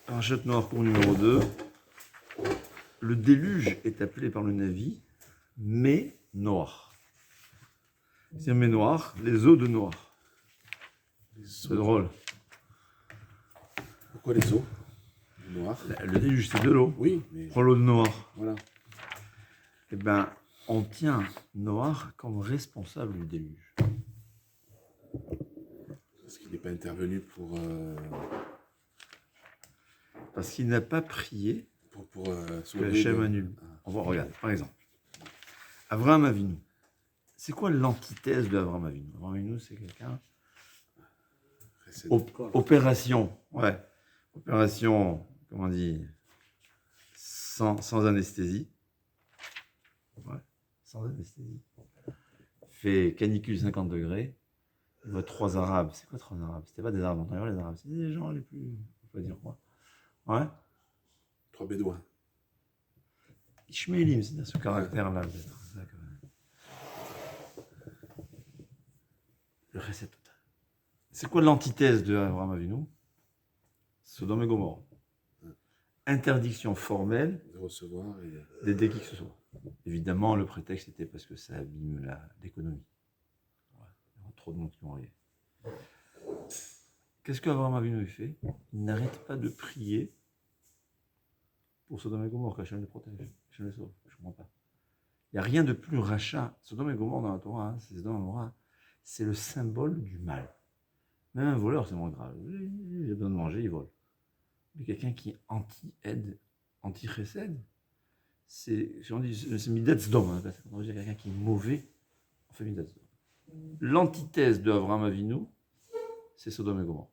Parachat Noach cours numéro 2. Le déluge est appelé par le Navi Mé Noach. C'est Mé Noach, les eaux de Noach. C'est drôle. Pourquoi les eaux du Noach? Le déluge, c'est de l'eau. Oui, mais Prends l'eau de Noach. voilà. Eh bien, on tient Noach comme responsable du déluge. Parce qu'il n'est pas intervenu pour Parce qu'il n'a pas prié que soulever Hachem annule. On va regarder, par exemple. Avraham Avinu. C'est quoi l'antithèse de Avraham Avinu? Avraham Avinu, c'est quelqu'un... Opération, ouais. Opération, comment on dit, sans anesthésie. Ouais, sans anesthésie. Fait canicule 50 degrés. Il voit 3 Arabes. C'est quoi 3 Arabes? C'était pas des Arabes antérieurs, les Arabes. C'était des gens les plus... On peut dire quoi? Ouais. 3 Bédouins. Ishmaélim, c'est ce caractère-là. Le recet total. C'est quoi l'antithèse de Avraham Avinu? Sodome et Gomorrhe. Interdiction formelle De recevoir et d'aider qui que ce soit. Évidemment, le prétexte était parce que ça abîme l'économie. Ouais. Il y a trop de monde qui vont aller. Qu'est-ce qu'Avraham Avinu fait? Il n'arrête pas de prier pour Sodome et Gomorrhe, qu'Hachem les protège, qu'Hachem les sauve. Je ne comprends pas. Il n'y a rien de plus rachat. Sodome et Gomorrhe dans la Torah, c'est Sodome et Gomorrhe, c'est le symbole du mal. Même un voleur, c'est moins grave. Il a besoin de manger, il vole. Mais quelqu'un qui est anti-aide, anti-chesed, c'est Midat Sdom. Quand on dit quelqu'un qui est mauvais, on fait Midat Sdom. L'antithèse de Avraham Avinu, c'est Sodome et Gomorrhe.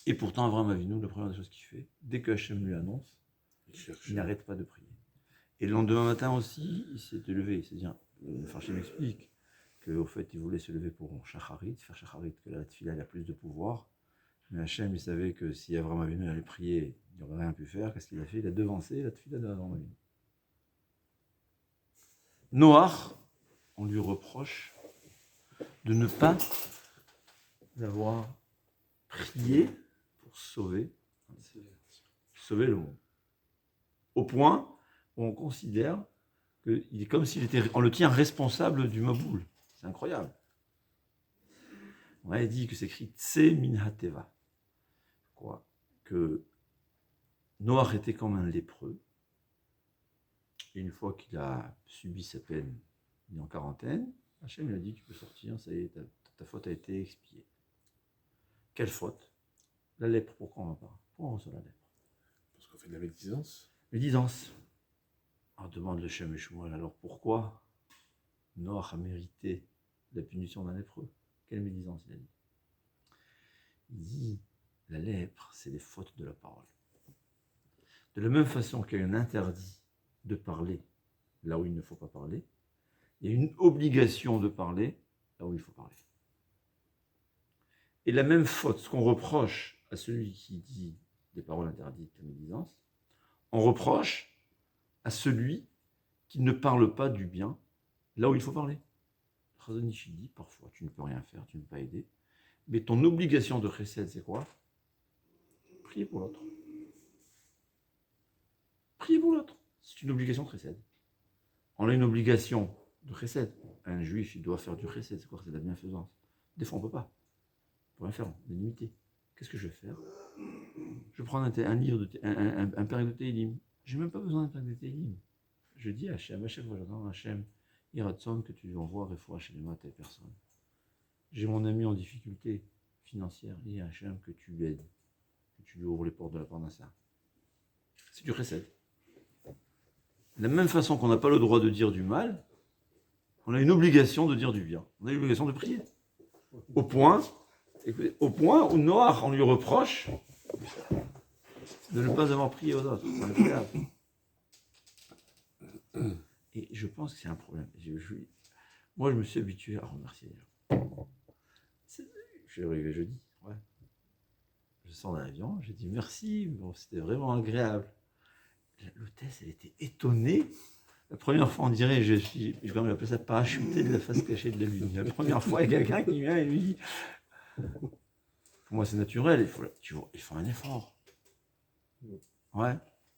Et pourtant, Avraham Avinu, la première des choses qu'il fait, dès que Hachem lui annonce, il n'arrête pas de prier. Et le lendemain matin aussi, il s'est levé. C'est-à-dire, Farshim m'explique qu'au fait, il voulait se lever pour Shacharit, faire Shacharit, que la Tfila a plus de pouvoir. Mais Hachem, il savait que si Avraham Avinu allait prier, il n'aurait rien pu faire. Qu'est-ce qu'il a fait? Il a devancé la Tfila d'Avraham Avinu. Noach, on lui reproche de ne pas avoir prié pour sauver le monde. Au point où on considère qu'il est comme s'il était, on le tient responsable du Maboul. C'est incroyable. On a dit que c'est écrit Tse min hateva. Quoi? Que Noach était comme un lépreux. Et une fois qu'il a subi sa peine, il est en quarantaine. Hachem lui a dit, tu peux sortir, ça y est, ta faute a été expiée. Quelle faute? La lèpre, pourquoi on en parle? Pourquoi on reçoit la lèpre? parce qu'on fait de la médisance. Médisance. Alors demande le Shem et Shmuel, alors pourquoi Noach a mérité la punition d'un lépreux? Quelle médisance il a dit? Il dit, la lèpre, c'est les fautes de la parole. De la même façon qu'il y a un interdit de parler là où il ne faut pas parler, il y a une obligation de parler là où il faut parler. Et la même faute, ce qu'on reproche à celui qui dit des paroles interdites, la médisance, on reproche à celui qui ne parle pas du bien là où il faut parler. Chazon Ish dit, parfois, tu ne peux rien faire, tu ne peux pas aider, mais ton obligation de chesed, c'est quoi? Prier pour l'autre. Prier pour l'autre. C'est une obligation de chesed. On a une obligation de chesed. Un juif, il doit faire du chesed, c'est quoi? C'est de la bienfaisance. Des fois, on ne peut pas. On peut rien faire, on est limité. Qu'est-ce que je vais faire? Je prends un livre, un père de Télim. Je n'ai même pas besoin d'un père de Télim. Je dis à Hachem, à chaque fois j'entends Hachem, Iratson, que tu envoies Refoua Shelema à telle personne. J'ai mon ami en difficulté financière, et Hachem, que tu l'aides, que tu lui ouvres les portes de la parnassa. C'est du chesed. De la même façon qu'on n'a pas le droit de dire du mal, on a une obligation de dire du bien. On a une obligation de prier. Au point où Noach, on lui reproche de ne pas avoir prié aux autres. C'est incroyable. Et je pense que c'est un problème. Moi, je me suis habitué à remercier les gens. Je suis arrivé jeudi. Ouais. Je sors d'un avion, j'ai dit merci, bon, c'était vraiment agréable. L'hôtesse, elle était étonnée. La première fois, on dirait, je vais même appeler ça parachuter de la face cachée de la lune. La première fois, il y a quelqu'un qui vient et lui dit, pour moi c'est naturel, il faut un effort. Ouais.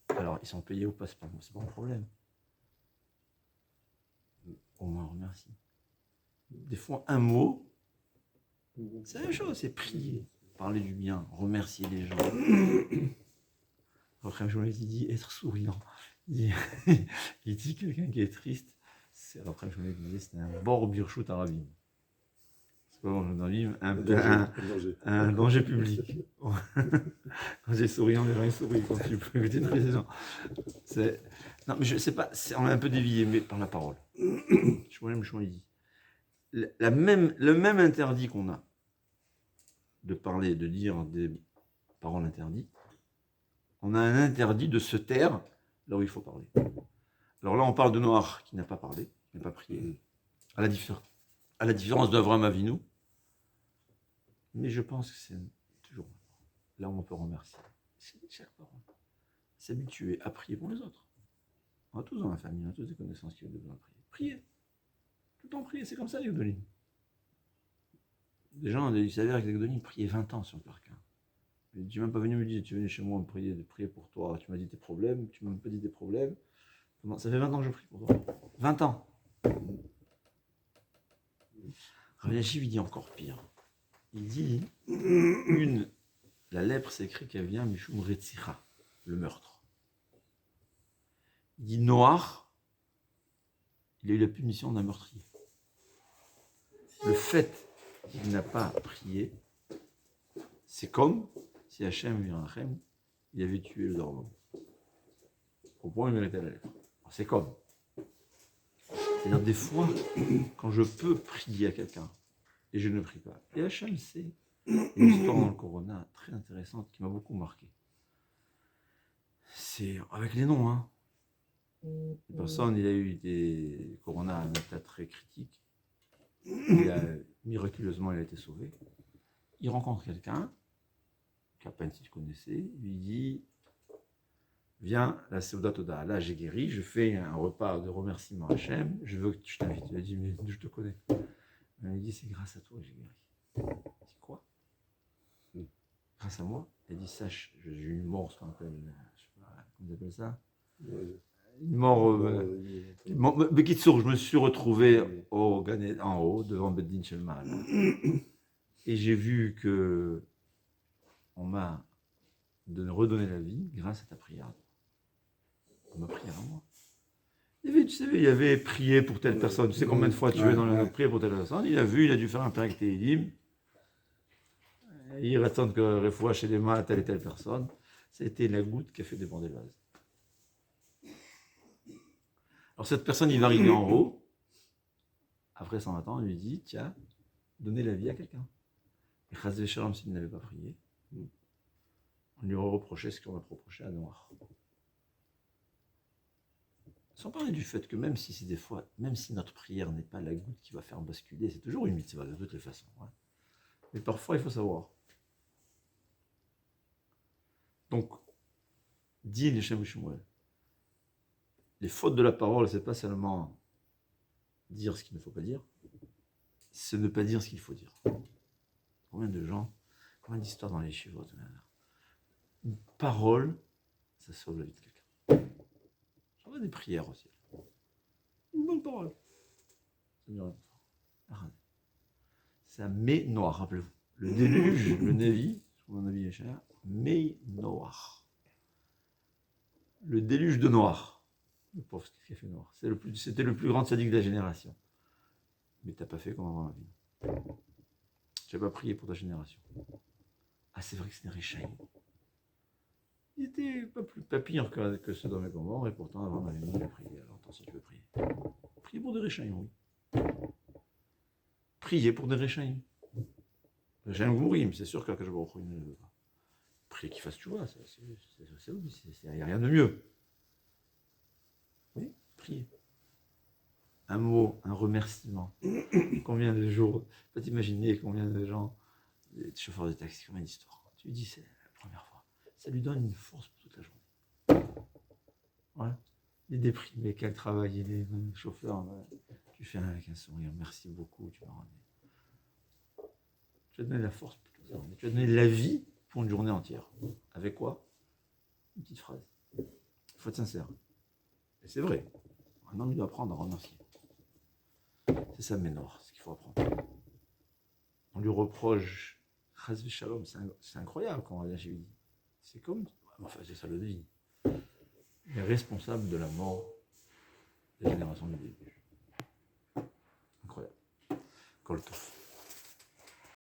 Alors, ils sont payés ou pas, c'est pas un problème. Au moins, remercie. Des fois, un mot, c'est la même chose, c'est prier, parler du bien, remercier les gens. Après, je il dit être souriant. Il dit quelqu'un qui est triste, alors après, je me disais, c'est un bord birchout arabim. C'est pas un arabim, un danger public. Quand j'ai souriant, les gens ils sourient. Quand tu peux éviter de triste, les gens. Non, mais je sais pas, on est un peu dévié mais par la parole. Je il dit. Le même interdit qu'on a de parler, de dire des paroles interdites, on a un interdit de se taire là où il faut parler. Alors là, on parle de Noach qui n'a pas parlé, qui n'a pas prié, à la différence d'Avram Avinu. Mais je pense que c'est toujours là où on peut remercier. C'est chaque parole. S'habituer à prier pour les autres. On a tous dans la famille, on a tous des connaissances qui ont besoin de prier. Prier. Tout le temps prier, c'est comme ça les Gdolim. Des gens, il s'avère que les Gdolim priaient 20 ans sur le parquin. Tu n'es même pas venu me dire, tu es venu chez moi me prier, de prier pour toi, tu m'as dit tes problèmes, tu m'as même pas dit tes problèmes. Ça fait 20 ans que je prie pour toi. 20 ans. Rabbi Yashiv, il dit encore pire. Il dit, la lèpre, c'est écrit qu'elle vient Mishum Retzira, le meurtre. Il dit Noach, il a eu la punition d'un meurtrier. Le fait qu'il n'a pas prié, c'est comme si Hachem Virachem, il avait tué le dormant. Au point où il méritait la lèpre. C'est comme. C'est-à-dire des fois, quand je peux prier à quelqu'un, et je ne prie pas. Et Hachem, c'est une histoire dans le Corona très intéressante qui m'a beaucoup marqué. C'est avec les noms, hein. Une personne, il a eu des Corona à un état très critique. Miraculeusement, il a été sauvé. Il rencontre quelqu'un, qu'à peine s'il connaissait, il lui dit viens, la Seuda Toda, là j'ai guéri, je fais un repas de remerciement à Hachem, je veux que tu t'invites. Il a dit mais je te connais. Il a dit c'est grâce à toi que j'ai guéri. Il a dit quoi? Grâce à moi? Il a dit sache, j'ai eu une mort, ce qu'on appelle, je sais pas, comment on appelle ça? Une mort. Bekitsour, je me suis retrouvé en haut, devant Beddin Shelman. Et j'ai vu que on m'a redonné la vie grâce à ta prière. Ma prière à moi. Tu savais, il avait prié pour telle personne. Tu sais combien de fois tu veux dans la prière pour telle personne. Il a vu, il a dû faire un Perek Tehilim. Il attend que Refoua chez les mains à telle et telle personne. C'était la goutte qui a fait déborder le vase. Alors cette personne, il va arriver en haut. Après 120 ans, on lui dit tiens, donnez la vie à quelqu'un. Et Chazvé Shalom, s'il n'avait pas prié, on lui aurait reproché ce qu'on a reproché à Noir. Sans parler du fait que même si c'est des fois, même si notre prière n'est pas la goutte qui va faire basculer, c'est toujours une mitzvah de toutes les façons. Hein. Mais parfois, il faut savoir. Donc, dit les Shem Shmuel, les fautes de la parole, c'est pas seulement dire ce qu'il ne faut pas dire, c'est ne pas dire ce qu'il faut dire. Combien de gens, combien d'histoires dans les chiffres, une parole, ça sauve la vie de quelqu'un. J'en ai des prières aussi. Une bonne parole. C'est un mais noir, rappelez-vous. Le déluge, le Navi, mon Navi Yeshaya, mais noir. Le déluge de noir. Le pauvre, ce qui a fait noir. C'était le plus grand sadique de la génération. Mais t'as pas fait comme avant la vie. Tu n'as pas prié pour ta génération. Ah, c'est vrai que c'est des Réchaïm. Ils étaient pas pire que ceux dans mes morts, et pourtant avant la vie, il a prié. Alors, attends, si tu veux prier. Priez pour des Réchaïm, oui. Priez pour des Réchaïm. Réchaïm Gourim, c'est sûr qu'Akash Baruch Hu ne le veut pas. Priez qu'il fasse tchouva, il n'y a rien de mieux. Oui, priez. Un mot, un remerciement. Combien de jours, faut t'imaginer combien de gens, des chauffeurs de taxi, combien d'histoires. Tu lui dis, c'est la première fois. Ça lui donne une force pour toute la journée. Voilà. Il est déprimé, quel travail, il est chauffeur. Tu fais avec un sourire, merci beaucoup, tu m'as ramené. Tu as donné la force pour toute la journée. Tu as donné la vie pour une journée entière. Avec quoi? Une petite phrase. Il faut être sincère. Et c'est vrai. Un homme, il doit apprendre à remercier. C'est ça, Ménor, ce qu'il faut apprendre. On lui reproche, Chas Shalom, c'est incroyable quand on regarde chez lui. C'est comme, enfin c'est ça le dit. Il est responsable de la mort des générations du début. Incroyable. Koltov.